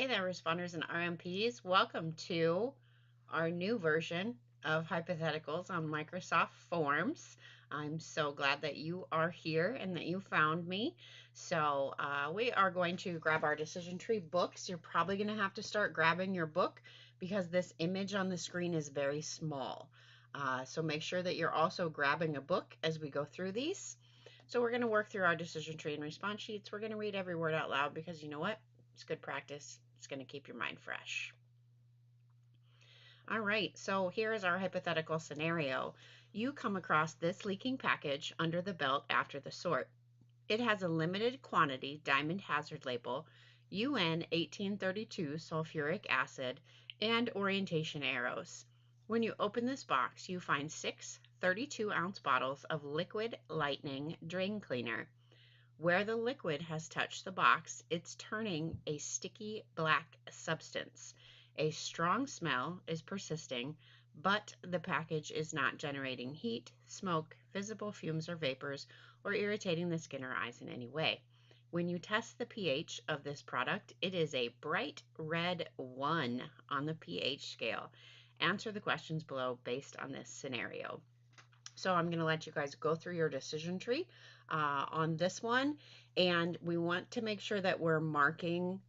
Hey there, responders and RMPs. Welcome to our new version of hypotheticals on Microsoft Forms. I'm so glad that you are here and that you found me. So we are going to grab our decision tree books. You're probably going to have to start grabbing your book because this image on the screen is very small. So make sure that you're also grabbing a book as we go through these. So we're going to work through our decision tree and response sheets. We're going to read every word out loud because you know what? It's good practice. It's going to keep your mind fresh. All right, so here is our hypothetical scenario. You come across this leaking package under the belt after the sort. It has a limited quantity diamond hazard label, UN 1832 sulfuric acid, and orientation arrows. When you open this box, you find 6 32-ounce bottles of liquid lightning drain cleaner. Where the liquid has touched the box, it's turning a sticky black substance. A strong smell is persisting, but the package is not generating heat, smoke, visible fumes or vapors, or irritating the skin or eyes in any way. When you test the pH of this product, it is a bright red 1 on the pH scale. Answer the questions below based on this scenario. So I'm going to let you guys go through your decision tree on this one, and we want to make sure that we're marking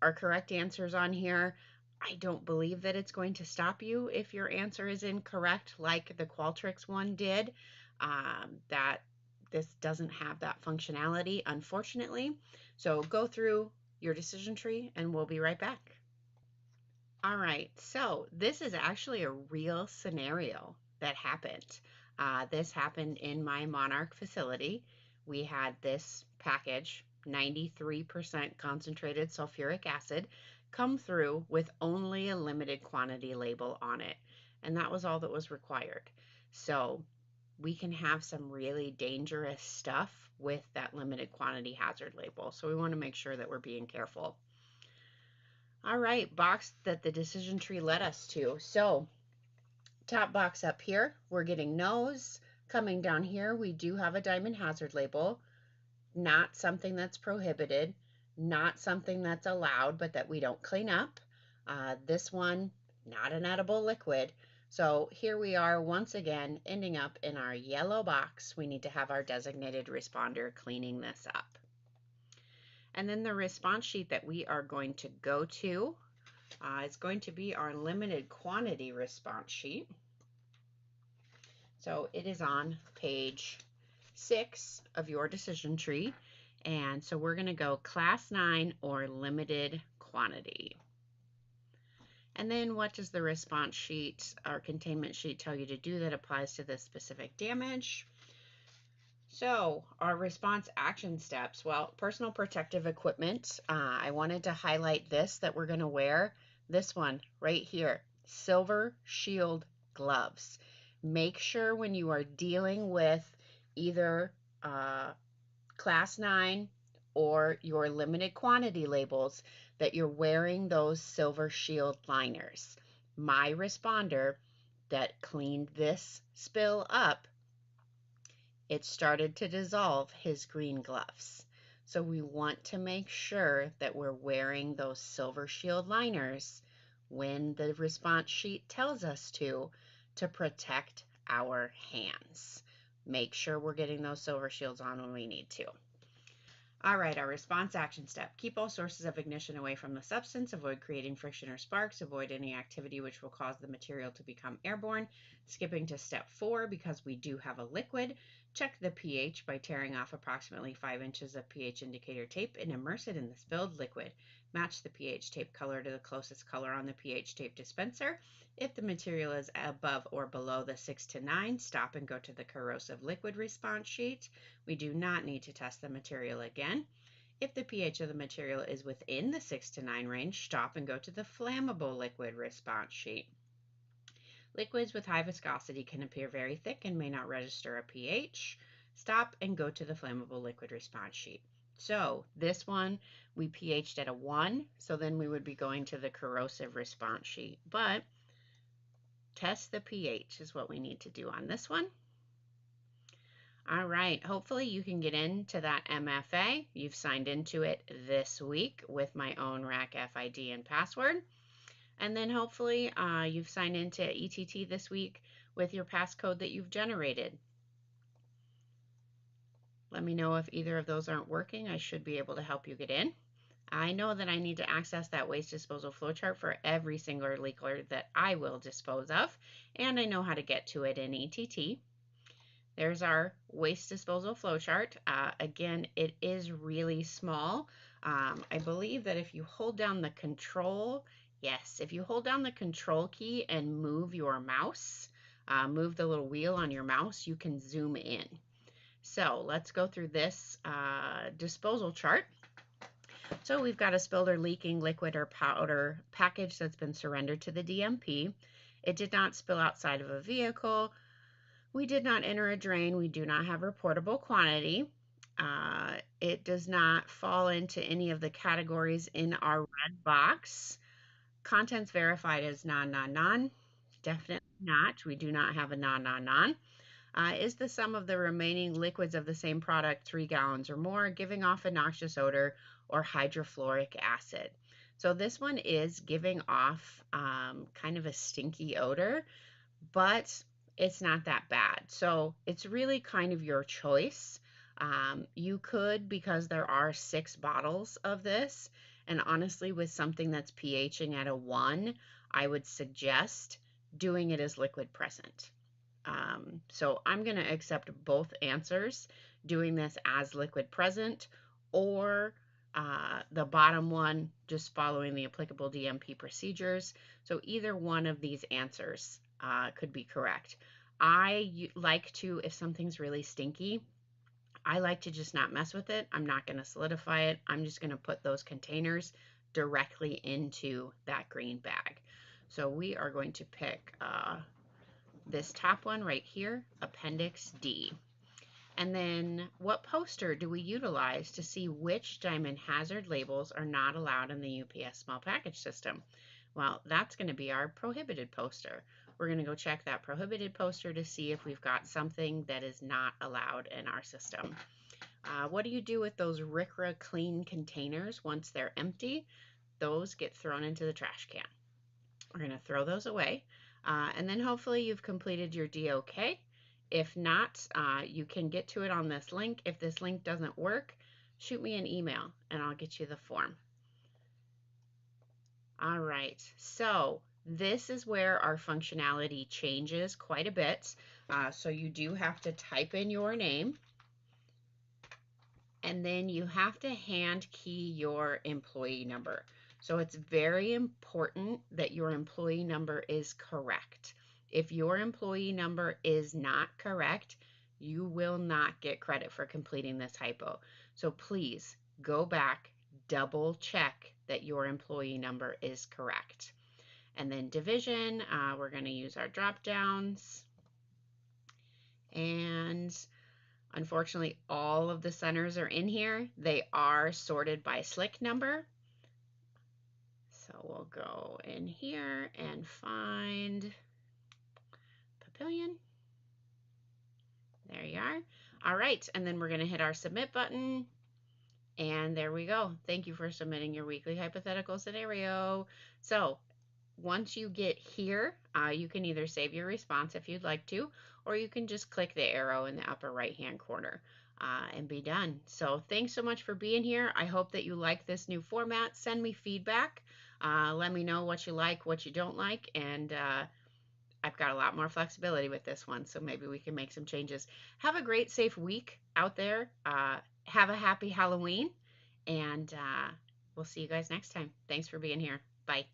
our correct answers on here. I don't believe that it's going to stop you if your answer is incorrect, like the Qualtrics one did. That this doesn't have that functionality, unfortunately. So go through your decision tree, and we'll be right back. All right, so this is actually a real scenario that happened. This happened in my Monarch facility. We had this package, 93% concentrated sulfuric acid, come through with only a limited quantity label on it. And that was all that was required. So we can have some really dangerous stuff with that limited quantity hazard label. So we want to make sure that we're being careful. All right, box that the decision tree led us to. So top box up here, we're getting no's. Coming down here, we do have a diamond hazard label, not something that's prohibited, not something that's allowed, but that we don't clean up. This one, not an edible liquid. So here we are once again ending up in our yellow box. We need to have our designated responder cleaning this up. And then the response sheet that we are going to go to is going to be our limited quantity response sheet. So it is on page 6 of your decision tree. And so we're going to go class 9 or limited quantity. And then what does the response sheet or containment sheet tell you to do that applies to this specific damage? So our response action steps, well, personal protective equipment. I wanted to highlight this that we're going to wear. This one right here, silver shield gloves. Make sure when you are dealing with either class 9 or your limited quantity labels that you're wearing those silver shield liners. My responder that cleaned this spill up, it started to dissolve his green gloves. So we want to make sure that we're wearing those silver shield liners when the response sheet tells us to protect our hands. Make sure we're getting those silver shields on when we need to. All right, our response action step. Keep all sources of ignition away from the substance. Avoid creating friction or sparks. Avoid any activity which will cause the material to become airborne. Skipping to step 4, because we do have a liquid, check the pH by tearing off approximately 5 inches of pH indicator tape and immerse it in the spilled liquid. Match the pH tape color to the closest color on the pH tape dispenser. If the material is above or below the 6 to 9, stop and go to the corrosive liquid response sheet. We do not need to test the material again. If the pH of the material is within the 6 to 9 range, stop and go to the flammable liquid response sheet. Liquids with high viscosity can appear very thick and may not register a pH. Stop and go to the flammable liquid response sheet. So this one, we pH'd at a 1, so then we would be going to the corrosive response sheet. But test the pH is what we need to do on this one. All right, hopefully you can get into that MFA. You've signed into it this week with my own rack FID and password. And then hopefully you've signed into ETT this week with your passcode that you've generated. Let me know if either of those aren't working. I should be able to help you get in. I know that I need to access that waste disposal flowchart for every single leaker that I will dispose of, and I know how to get to it in ETT. There's our waste disposal flowchart. Again, it is really small. I believe that if you hold down the control, yes, if you hold down the control key and move your mouse, move the little wheel on your mouse, you can zoom in. So let's go through this disposal chart. So we've got a spilled or leaking liquid or powder package that's been surrendered to the DMP. It did not spill outside of a vehicle. We did not enter a drain. We do not have reportable quantity. It does not fall into any of the categories in our red box. Contents verified as non. Definitely not. We do not have a non. Is the sum of the remaining liquids of the same product 3 gallons or more, giving off a noxious odor or hydrofluoric acid? So this one is giving off kind of a stinky odor, but it's not that bad. So it's really kind of your choice. You could, because there are 6 bottles of this, and honestly, with something that's pHing at a 1, I would suggest doing it as liquid present. So I'm going to accept both answers, doing this as liquid present, or the bottom one, just following the applicable DMP procedures. So either one of these answers could be correct. I like to, if something's really stinky, I like to just not mess with it. I'm not going to solidify it. I'm just going to put those containers directly into that green bag. So we are going to pick this top one right here, Appendix D. And then what poster do we utilize to see which diamond hazard labels are not allowed in the UPS small package system? Well, that's going to be our prohibited poster. We're going to go check that prohibited poster to see if we've got something that is not allowed in our system. What do you do with those RCRA clean containers once they're empty? Those get thrown into the trash can. We're going to throw those away. And then hopefully you've completed your DOK. If not, you can get to it on this link. If this link doesn't work, shoot me an email and I'll get you the form. All right, so this is where our functionality changes quite a bit. So you do have to type in your name, and then you have to hand key your employee number. So it's very important that your employee number is correct. If your employee number is not correct, you will not get credit for completing this hypo. So please go back, double check that your employee number is correct. And then division, we're going to use our drop downs. And unfortunately, all of the centers are in here. They are sorted by SLIC number. So we'll go in here and find Papillion. There you are. All right, and then we're going to hit our submit button. And there we go. Thank you for submitting your weekly hypothetical scenario. So once you get here, you can either save your response if you'd like to, or you can just click the arrow in the upper right-hand corner and be done. So thanks so much for being here. I hope that you like this new format. Send me feedback. Let me know what you like, what you don't like, and I've got a lot more flexibility with this one, so maybe we can make some changes. Have a great, safe week out there. Have a happy Halloween, and we'll see you guys next time. Thanks for being here. Bye.